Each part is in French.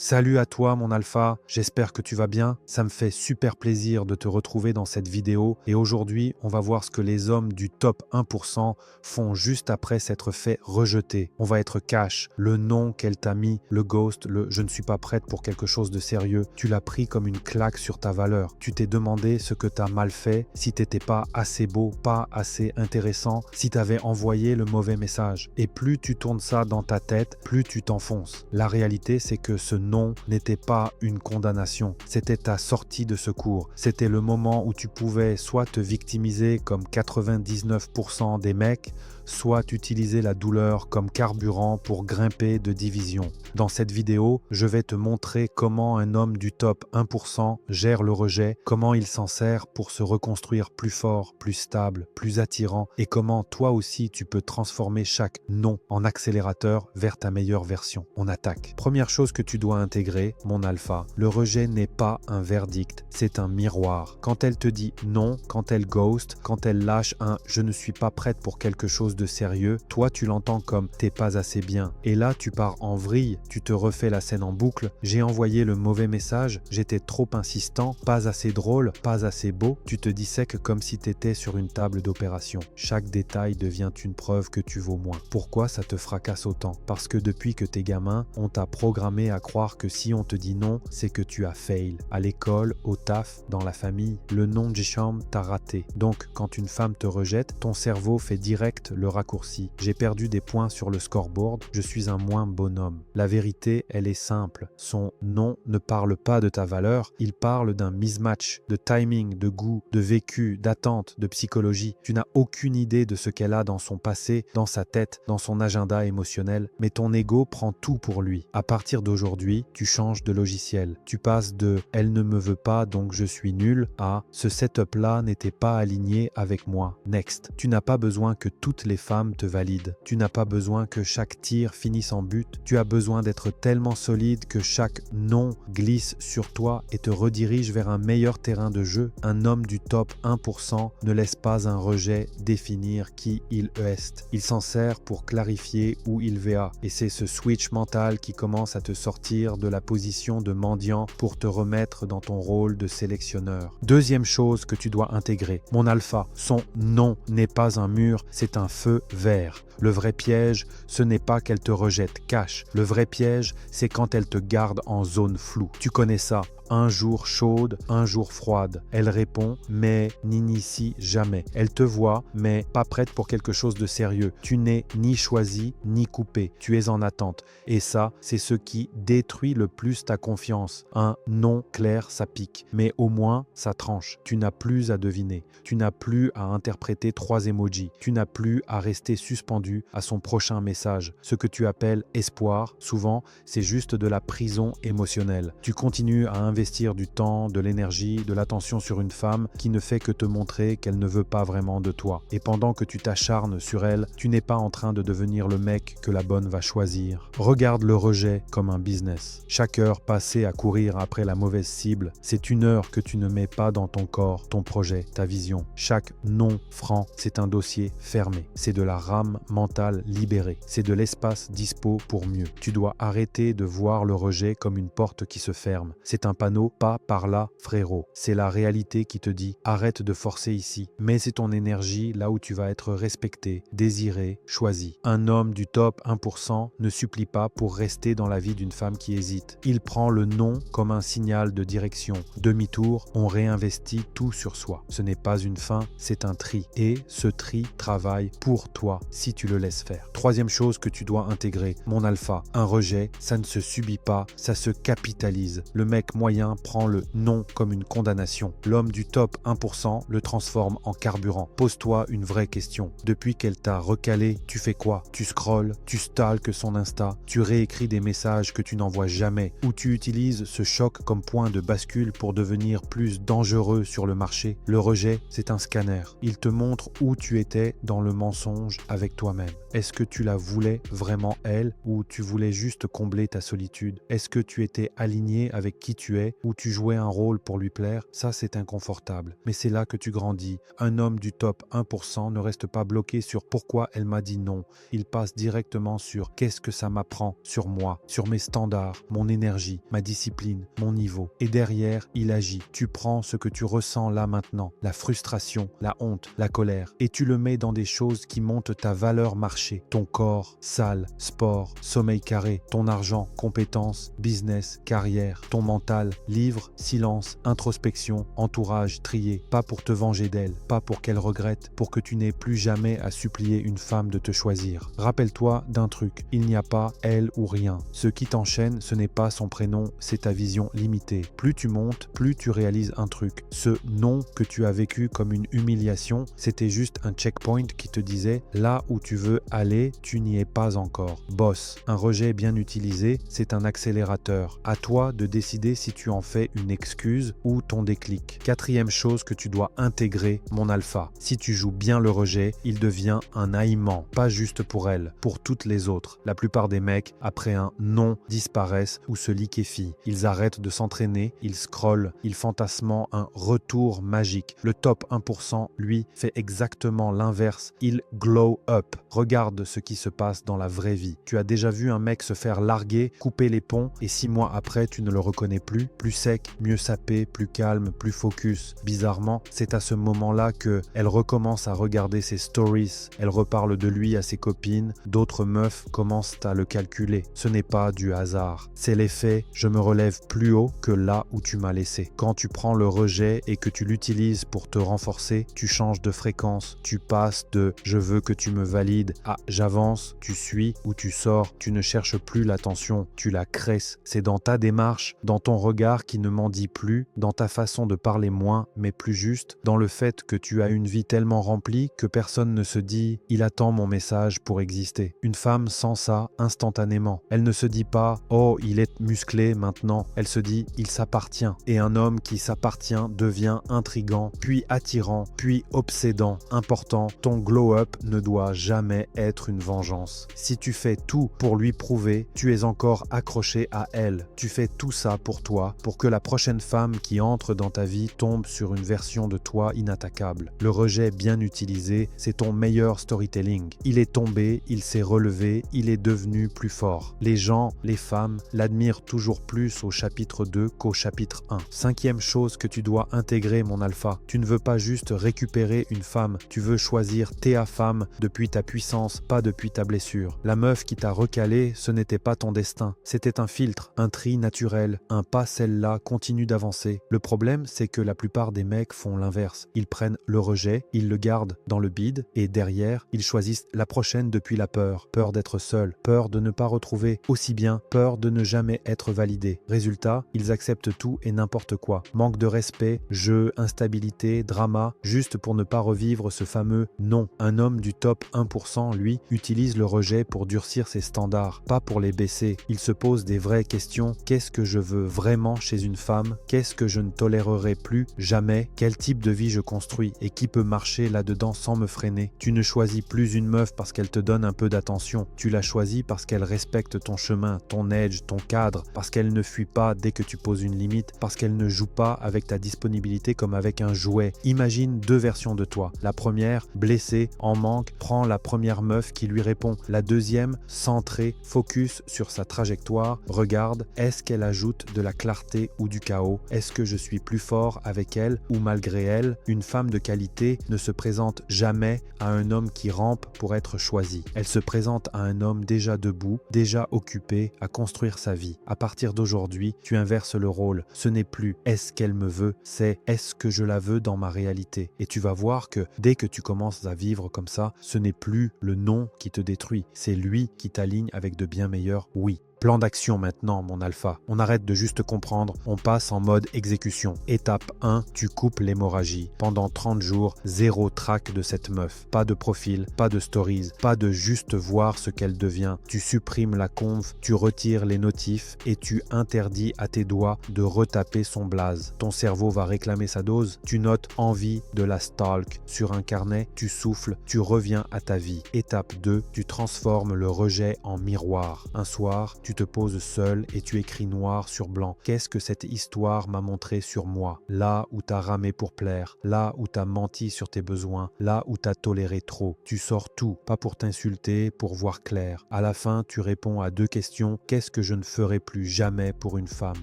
Salut à toi mon alpha, j'espère que tu vas bien. Ça me fait super plaisir de te retrouver dans cette vidéo et aujourd'hui on va voir ce que les hommes du top 1% font juste après s'être fait rejeter. On va être cash, le nom qu'elle t'a mis, le ghost, le je ne suis pas prête pour quelque chose de sérieux. Tu l'as pris comme une claque sur ta valeur. Tu t'es demandé ce que t'as mal fait, si t'étais pas assez beau, pas assez intéressant, si t'avais envoyé le mauvais message. Et plus tu tournes ça dans ta tête, plus tu t'enfonces. La réalité c'est que ce non n'était pas une condamnation, c'était ta sortie de secours. C'était le moment où tu pouvais soit te victimiser comme 99% des mecs, soit utiliser la douleur comme carburant pour grimper de division. Dans cette vidéo, je vais te montrer comment un homme du top 1% gère le rejet, comment il s'en sert pour se reconstruire plus fort, plus stable, plus attirant et comment toi aussi tu peux transformer chaque non en accélérateur vers ta meilleure version. On attaque. Première chose que tu dois intégrer, mon alpha, le rejet n'est pas un verdict, c'est un miroir. Quand elle te dit non, quand elle ghost, quand elle lâche un « je ne suis pas prête pour quelque chose de sérieux », toi tu l'entends comme « t'es pas assez bien ». Et là tu pars en vrille, tu te refais la scène en boucle, j'ai envoyé le mauvais message, j'étais trop insistant, pas assez drôle, pas assez beau, tu te dissèques comme si t'étais sur une table d'opération. Chaque détail devient une preuve que tu vaux moins. Pourquoi ça te fracasse autant? Parce que depuis que t'es gamin, on t'a programmé à croire que si on te dit non, c'est que tu as fail. À l'école, au taf, dans la famille, le non de chambre t'a raté. Donc, quand une femme te rejette, ton cerveau fait direct le raccourci. J'ai perdu des points sur le scoreboard, je suis un moins bonhomme. La vérité, elle est simple. Son non ne parle pas de ta valeur, il parle d'un mismatch, de timing, de goût, de vécu, d'attente, de psychologie. Tu n'as aucune idée de ce qu'elle a dans son passé, dans sa tête, dans son agenda émotionnel, mais ton ego prend tout pour lui. À partir d'aujourd'hui, tu changes de logiciel. Tu passes de « elle ne me veut pas donc je suis nul » à « ce setup-là n'était pas aligné avec moi. Next ». Tu n'as pas besoin que toutes les femmes te valident. Tu n'as pas besoin que chaque tir finisse en but. Tu as besoin d'être tellement solide que chaque non glisse sur toi et te redirige vers un meilleur terrain de jeu. Un homme du top 1% ne laisse pas un rejet définir qui il est. Il s'en sert pour clarifier où il va. Et c'est ce switch mental qui commence à te sortir de la position de mendiant pour te remettre dans ton rôle de sélectionneur. Deuxième chose que tu dois intégrer, mon alpha, son non n'est pas un mur, c'est un feu vert. Le vrai piège, ce n'est pas qu'elle te rejette cash. Le vrai piège, c'est quand elle te garde en zone floue. Tu connais ça. Un jour chaude, un jour froide. Elle répond, mais n'initie jamais. Elle te voit, mais pas prête pour quelque chose de sérieux. Tu n'es ni choisi, ni coupé. Tu es en attente. Et ça, c'est ce qui détruit le plus ta confiance. Un non clair, ça pique. Mais au moins, ça tranche. Tu n'as plus à deviner. Tu n'as plus à interpréter 3 emojis. Tu n'as plus à rester suspendu à son prochain message. Ce que tu appelles espoir, souvent, c'est juste de la prison émotionnelle. Tu continues à investir du temps, de l'énergie, de l'attention sur une femme qui ne fait que te montrer qu'elle ne veut pas vraiment de toi. Et pendant que tu t'acharnes sur elle, tu n'es pas en train de devenir le mec que la bonne va choisir. Regarde le rejet comme un business. Chaque heure passée à courir après la mauvaise cible, c'est une heure que tu ne mets pas dans ton corps, ton projet, ta vision. Chaque non franc, c'est un dossier fermé. C'est de la rame mentale libérée. C'est de l'espace dispo pour mieux. Tu dois arrêter de voir le rejet comme une porte qui se ferme. C'est un panneau, pas par là, frérot. C'est la réalité qui te dit arrête de forcer ici. Mais c'est ton énergie là où tu vas être respecté, désiré, choisi. Un homme du top 1% ne supplie pas pour rester dans la vie d'une femme qui hésite. Il prend le non comme un signal de direction. Demi-tour, on réinvestit tout sur soi. Ce n'est pas une fin, c'est un tri. Et ce tri travaille pour toi si tu le laisses faire. Troisième chose que tu dois intégrer, mon alpha, un rejet, ça ne se subit pas, ça se capitalise. Le mec moyen prend le non comme une condamnation. L'homme du top 1% le transforme en carburant. Pose-toi une vraie question. Depuis qu'elle t'a recalé, tu fais quoi? Tu scrolles, tu stalkes son Insta, tu réécris des messages que tu n'envoies jamais, ou tu utilises ce choc comme point de bascule pour devenir plus dangereux sur le marché. Le rejet, c'est un scanner. Il te montre où tu étais dans le mensonge avec toi-même. Est-ce que tu la voulais vraiment elle, ou tu voulais juste combler ta solitude? Est-ce que tu étais aligné avec qui tu es soirée où tu jouais un rôle pour lui plaire, ça c'est inconfortable. Mais c'est là que tu grandis. Un homme du top 1% ne reste pas bloqué sur pourquoi elle m'a dit non. Il passe directement sur qu'est-ce que ça m'apprend sur moi, sur mes standards, mon énergie, ma discipline, mon niveau. Et derrière, il agit. Tu prends ce que tu ressens là maintenant, la frustration, la honte, la colère, et tu le mets dans des choses qui montent ta valeur marché. Ton corps, salle, sport, sommeil carré, ton argent, compétences, business, carrière, ton mental, livre, silence, introspection, entourage, trié. Pas pour te venger d'elle, pas pour qu'elle regrette, pour que tu n'aies plus jamais à supplier une femme de te choisir. Rappelle-toi d'un truc, il n'y a pas elle ou rien. Ce qui t'enchaîne, ce n'est pas son prénom, c'est ta vision limitée. Plus tu montes, plus tu réalises un truc. Ce non que tu as vécu comme une humiliation, c'était juste un checkpoint qui te disait là où tu veux aller, tu n'y es pas encore. Boss, un rejet bien utilisé, c'est un accélérateur. À toi de décider si tu en fais une excuse ou ton déclic. Quatrième chose que tu dois intégrer, mon alpha. Si tu joues bien le rejet, il devient un haïment, pas juste pour elle, pour toutes les autres. La plupart des mecs, après un non, disparaissent ou se liquéfient. Ils arrêtent de s'entraîner, ils scrollent, ils fantasment un retour magique. Le top 1%, lui, fait exactement l'inverse. Il glow up. Regarde ce qui se passe dans la vraie vie. Tu as déjà vu un mec se faire larguer, couper les ponts, et 6 mois après, tu ne le reconnais plus. Plus sec, mieux sapé, plus calme, plus focus. Bizarrement, c'est à ce moment-là que elle recommence à regarder ses stories. Elle reparle de lui à ses copines. D'autres meufs commencent à le calculer. Ce n'est pas du hasard. C'est l'effet « je me relève plus haut que là où tu m'as laissé ». Quand tu prends le rejet et que tu l'utilises pour te renforcer, tu changes de fréquence. Tu passes de « je veux que tu me valides » à « j'avance », tu suis ou tu sors. Tu ne cherches plus l'attention, tu la crées. C'est dans ta démarche, dans ton regard qui ne m'en dit plus, dans ta façon de parler moins mais plus juste, dans le fait que tu as une vie tellement remplie que personne ne se dit « il attend mon message pour exister ». Une femme sent ça instantanément. Elle ne se dit pas « oh, il est musclé maintenant ». Elle se dit « il s'appartient ». Et un homme qui s'appartient devient intriguant, puis attirant, puis obsédant, important. Ton glow-up ne doit jamais être une vengeance. Si tu fais tout pour lui prouver, tu es encore accroché à elle. Tu fais tout ça pour toi, pour que la prochaine femme qui entre dans ta vie tombe sur une version de toi inattaquable. Le rejet bien utilisé, c'est ton meilleur storytelling. Il est tombé, il s'est relevé, il est devenu plus fort. Les gens, les femmes, l'admirent toujours plus au chapitre 2 qu'au chapitre 1. Cinquième chose que tu dois intégrer, mon alpha. Tu ne veux pas juste récupérer une femme, tu veux choisir ta femme depuis ta puissance, pas depuis ta blessure. La meuf qui t'a recalé, ce n'était pas ton destin. C'était un filtre, un tri naturel, un pas celle-là, continue d'avancer. Le problème, c'est que la plupart des mecs font l'inverse. Ils prennent le rejet, ils le gardent dans le bide et derrière, ils choisissent la prochaine depuis la peur. Peur d'être seul, peur de ne pas retrouver aussi bien, peur de ne jamais être validé. Résultat, ils acceptent tout et n'importe quoi. Manque de respect, jeu, instabilité, drama, juste pour ne pas revivre ce fameux non. Un homme du top 1%, lui, utilise le rejet pour durcir ses standards, pas pour les baisser. Il se pose des vraies questions. Qu'est-ce que je veux vraiment chez une femme? Qu'est-ce que je ne tolérerai plus jamais? Quel type de vie je construis et qui peut marcher là-dedans sans me freiner? Tu ne choisis plus une meuf parce qu'elle te donne un peu d'attention. Tu la choisis parce qu'elle respecte ton chemin, ton edge, ton cadre, parce qu'elle ne fuit pas dès que tu poses une limite, parce qu'elle ne joue pas avec ta disponibilité comme avec un jouet. Imagine deux versions de toi. La première, blessée, en manque, prend la première meuf qui lui répond. La deuxième, centrée, focus sur sa trajectoire, regarde, est-ce qu'elle ajoute de la clarté ou du chaos? Est-ce que je suis plus fort avec elle ou malgré elle? Une femme de qualité ne se présente jamais à un homme qui rampe pour être choisi. Elle se présente à un homme déjà debout, déjà occupé à construire sa vie. À partir d'aujourd'hui, tu inverses le rôle. Ce n'est plus est-ce qu'elle me veut, c'est est-ce que je la veux dans ma réalité. Et tu vas voir que dès que tu commences à vivre comme ça, ce n'est plus le non qui te détruit, c'est lui qui t'aligne avec de bien meilleurs oui. Plan d'action maintenant, mon alpha. On arrête de juste comprendre, on passe en mode exécution. Étape 1, tu coupes l'hémorragie. Pendant 30 jours, zéro track de cette meuf. Pas de profil, pas de stories, pas de juste voir ce qu'elle devient. Tu supprimes la conve, tu retires les notifs et tu interdis à tes doigts de retaper son blaze. Ton cerveau va réclamer sa dose. Tu notes envie de la stalk sur un carnet, tu souffles, tu reviens à ta vie. Étape 2, tu transformes le rejet en miroir. Un soir, tu Tu te poses seul et tu écris noir sur blanc. Qu'est-ce que cette histoire m'a montré sur moi? Là où t'as ramé pour plaire, là où t'as menti sur tes besoins, là où t'as toléré trop. Tu sors tout, pas pour t'insulter, pour voir clair. À la fin, tu réponds à deux questions. Qu'est-ce que je ne ferai plus jamais pour une femme?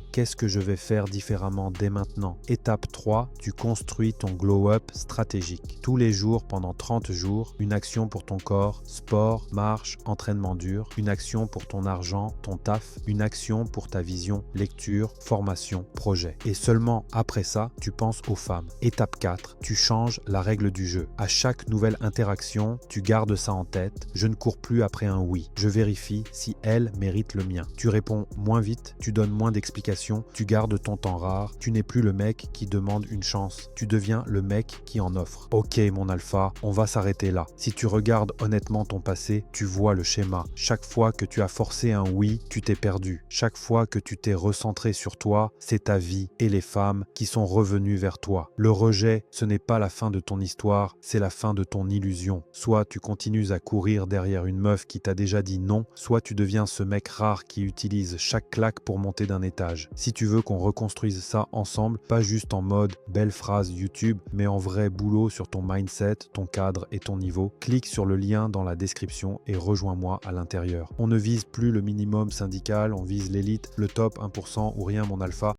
Qu'est-ce que je vais faire différemment dès maintenant? Étape 3, tu construis ton glow-up stratégique. Tous les jours, pendant 30 jours, une action pour ton corps, sport, marche, entraînement dur, une action pour ton argent, ton taf, une action pour ta vision, lecture, formation, projet. Et seulement après ça, tu penses aux femmes. Étape 4, tu changes la règle du jeu. À chaque nouvelle interaction, tu gardes ça en tête. Je ne cours plus après un oui. Je vérifie si elle mérite le mien. Tu réponds moins vite, tu donnes moins d'explications, tu gardes ton temps rare. Tu n'es plus le mec qui demande une chance. Tu deviens le mec qui en offre. Ok mon alpha, on va s'arrêter là. Si tu regardes honnêtement ton passé, tu vois le schéma. Chaque fois que tu as forcé un oui, tu t'es perdu. Chaque fois que tu t'es recentré sur toi, c'est ta vie et les femmes qui sont revenues vers toi. Le rejet, ce n'est pas la fin de ton histoire, c'est la fin de ton illusion. Soit tu continues à courir derrière une meuf qui t'a déjà dit non, soit tu deviens ce mec rare qui utilise chaque claque pour monter d'un étage. Si tu veux qu'on reconstruise ça ensemble, pas juste en mode belle phrase YouTube, mais en vrai boulot sur ton mindset, ton cadre et ton niveau, clique sur le lien dans la description et rejoins-moi à l'intérieur. On ne vise plus le minimum syndical, on vise l'élite, le top 1% ou rien mon alpha.